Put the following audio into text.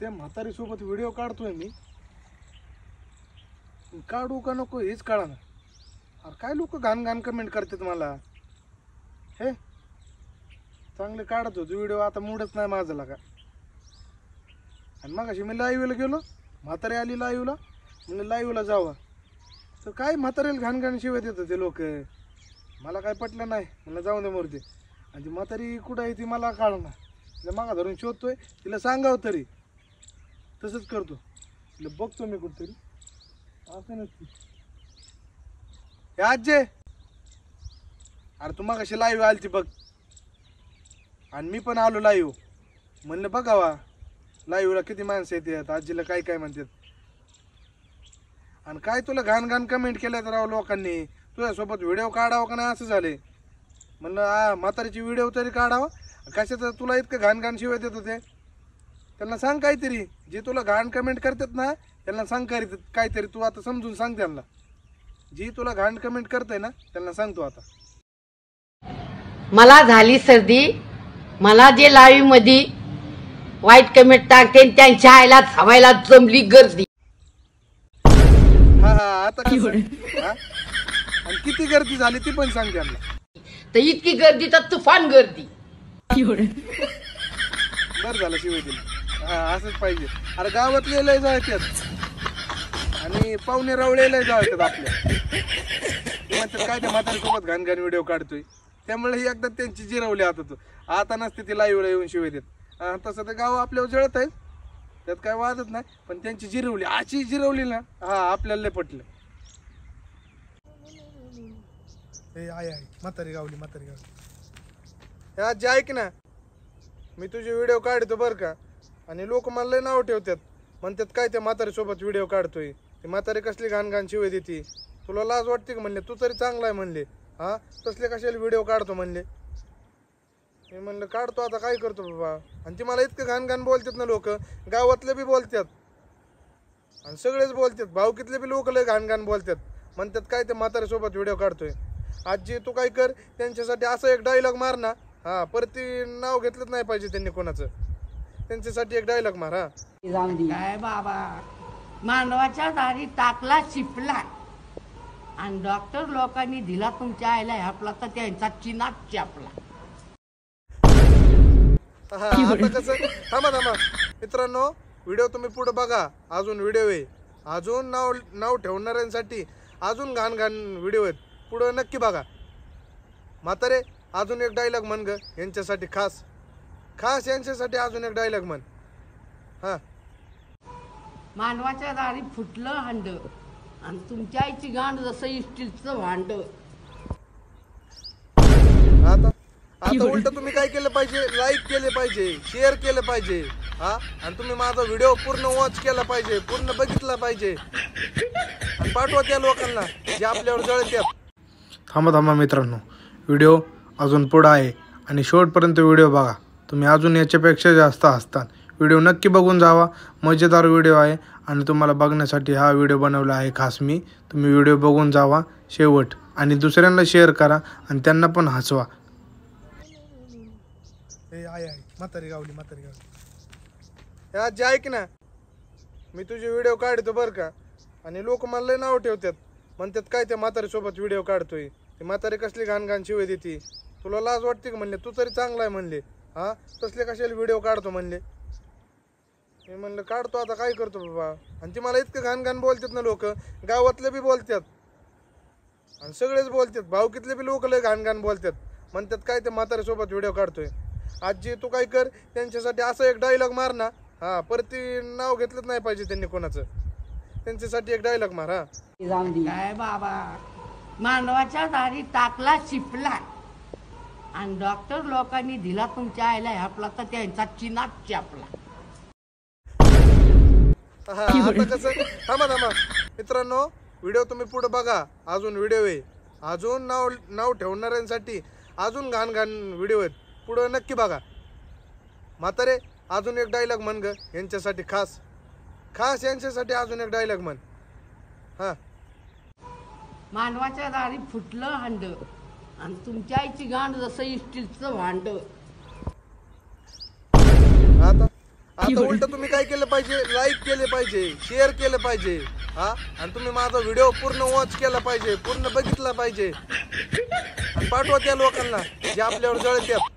त्या म्हातारी सोबत व्हिडिओ काढतोय मी, काढू का नको हेच कळा ना. अरे काय लोक घाण घाण कमेंट करतात मला. हे चांगले काढत होतो व्हिडिओ, आता मूडच नाही माझा लागा. आणि मग अशी मी लाईव्हला गेलो, म्हातारी आली लाईव्हला, म्हणजे लाईव्हला जावं तर काय म्हातारीला घाण घाण शिवाय देतात ते लोक. मला काय पटलं नाही, म्हणलं जाऊन दे मूर्ती. आणि ती म्हातारी कुठं आहे ती मला कळणार. तिला मागा धरून शोधतोय, तिला सांगावं तरी तसंच करतो. तिला बघतो मी कुठतरी असं नसते. हे आजे, अरे तू मग अशी लाईव्ह आलती बघ, आणि मी पण आलो लाईव्ह. म्हणलं बघावा लाईव्हला किती माणसं येतात, आजीला काय काय म्हणतात. आणि काय तुला घाण घाण कमेंट केल्या तर राव लोकांनी, तुझ्यासोबत व्हिडिओ काढावं का नाही असं झाले. म्हणलं म्हातारीची व्हिडिओ तरी काढावं, कशाचं तुला इतकं घाण घाण शिवाय देत होते. त्यांना सांग काहीतरी, जे तुला घाण कमेंट करतात ना त्यांना सांग काहीतरी. तू आता समजून सांग त्यांना, जी तुला घाण कमेंट करते ना त्यांना सांगतो. आता मला झाली सर्दी, मला जे लाईव्ह मध्ये वाईट कमेंट टाकते त्यांच्या आईला थांबायला जमली गर्दी. हा हा आता आणि किती गर्दी झाली ती पण सांग त्यांना. तर इतकी गर्दी तर तुफान गर्दी. बरं झालं शिवाय दिली. हा असंच पाहिजे. अरे गावातले लय जायच्यात आणि पाहुणे रावळे लय जायच्यात आपल्या. ते म्हणतात काय त्या म्हातारी सोबत घाण घाण व्हिडिओ काढतोय, त्यामुळे ही एकदा त्यांची जिरवली. आता तू आता नसते ती लाईव्हला येऊन शिवाय देत. तसं तर गाव आपल्यावर जळत आहे, त्यात काय वादत नाही, पण त्यांची जिरवली अशी जिरवली ना, हा आपल्याला लय पटलं. हे आहे म्हातारी गावली, म्हातारी गावली. आजी ऐक ना, मी तुझे व्हिडिओ काढतो बरं का. आणि लोक मला लय नाव ठेवतात, म्हणतात काय त्या म्हातारी सोबत व्हिडिओ काढतोय, ती म्हातारी कसली घाण घाण शिवाय देते. तुला लाज वाटते का म्हणले, तू तरी चांगला आहे म्हणले. हा तसले कशाला व्हिडिओ काढतो म्हणले. मी म्हणलं काढतो, आता काय करतो बाबा. आणि ती मला इतकं घाण घाण बोलतात ना लोक, गावातले बी बोलतात आणि सगळेच बोलतात, भावकीतले बी लोक लय घाण घाण बोलतात. म्हणतात काय त्या म्हातारी सोबत व्हिडिओ काढतोय. आजी तू काय कर, त्यांच्यासाठी असं एक डायलॉग मार ना, हा परत ती नाव घेतलंच नाही पाहिजे त्यांनी कोणाचं. त्यांच्यासाठी एक डायलॉग मार. हा काय बाबा, मानवाच्या दारी टाकला चिपला आणि डॉक्टर लोकांनी दिला तुमच्या आईला ह्यापला तर त्यांचा चिनाच चापला. आता कसं, थांबा थांबा मित्रांनो, व्हिडिओ तुम्ही पुढे बघा. अजून व्हिडिओ आहे, अजून नाव ठेवणाऱ्यांसाठी अजून घाण घाण व्हिडिओ आहेत, पुढं नक्की बघा. म्हातारे अजून एक डायलॉग म्हण ग यांच्यासाठी, खास खास यांच्यासाठी अजून एक डायलॉग म्हण. हा मानवाच्या दारी फुटलं हांड आणि तुमच्या आईची गांड जसं स्टीलचं भांड. आता उलट तुम्ही काय केलं पाहिजे, लाईक केले पाहिजे, शेअर केलं पाहिजे. हा आणि तुम्ही माझा व्हिडिओ पूर्ण वॉच केला पाहिजे, पूर्ण बघितला पाहिजे आणि पाठवा त्या लोकांना जे आपल्यावर जळतात. थांबा मित्रांनो, व्हिडिओ अजून पुढं आहे आणि शेवटपर्यंत व्हिडिओ बघा. तुम्ही अजून याच्यापेक्षा जास्त हसता. व्हिडिओ नक्की बघून जावा, मजेदार व्हिडिओ आहे आणि तुम्हाला बघण्यासाठी हा व्हिडिओ बनवला आहे खास मी. तुम्ही व्हिडिओ बघून जावा शेवट आणि दुसऱ्यांना शेअर करा आणि त्यांना पण हसवा. हे आहे म्हातारी गावली, म्हातारी गावली. आजी ऐक ना, मी तुझे व्हिडिओ काढतो बरं का. आणि लोक मला लय नाव ठेवतात, म्हणतात काय त्या म्हातारी सोबत व्हिडिओ काढतोय, ती म्हातारी कसली घाण घाण शिवाय देते. तुला लाज वाटते का म्हणले, तू तरी चांगला आहे म्हणले. हा तसले कशाला व्हिडिओ काढतो म्हणले. मी म्हणलं काढतो, आता काय करतो बाबा. आणि ती मला इतकं घाण घाण बोलतात ना लोक, गावातले बी बोलतात आणि सगळेच बोलतात, भावकीतले बी लोक लय घाण घाण बोलतात. म्हणतात काय त्या म्हातारी सोबत व्हिडिओ काढतोय. आजी तू काय कर, त्यांच्यासाठी असं एक डायलॉग मार ना, हा परत ती नाव घेतलंच नाही पाहिजे त्यांनी कोणाचं. त्यांच्यासाठी एक डायलॉग मार. हा काय बाबा, मानवाच्या दारी टाकला चिपला आणि डॉक्टर लोकांनी दिला तुमच्या आईला ह्यापला तर त्यांचा चिनाच चापला. आता कसं, थांबा मित्रांनो, व्हिडिओ तुम्ही पुढे बघा. अजून व्हिडिओ आहे, अजून नाव ठेवणाऱ्यांसाठी अजून घाण घाण व्हिडिओ आहेत, पुढं नक्की बघा. म्हातारे अजून एक डायलॉग म्हण ग यांच्यासाठी, खास खास यांच्यासाठी अजून एक डायलॉग म्हण. हा मानवाच्या दारी फुटलं हांड आणि तुमच्या आईची गांड जसं स्टीलचं भांड. आता उलट तुम्ही काय केलं पाहिजे, लाईक केले पाहिजे, शेअर केलं पाहिजे हा, आणि तुम्ही माझा व्हिडिओ पूर्ण वॉच केला पाहिजे, पूर्ण बघितला पाहिजे आणि पाठवा त्या लोकांना जे आपल्यावर जळतात.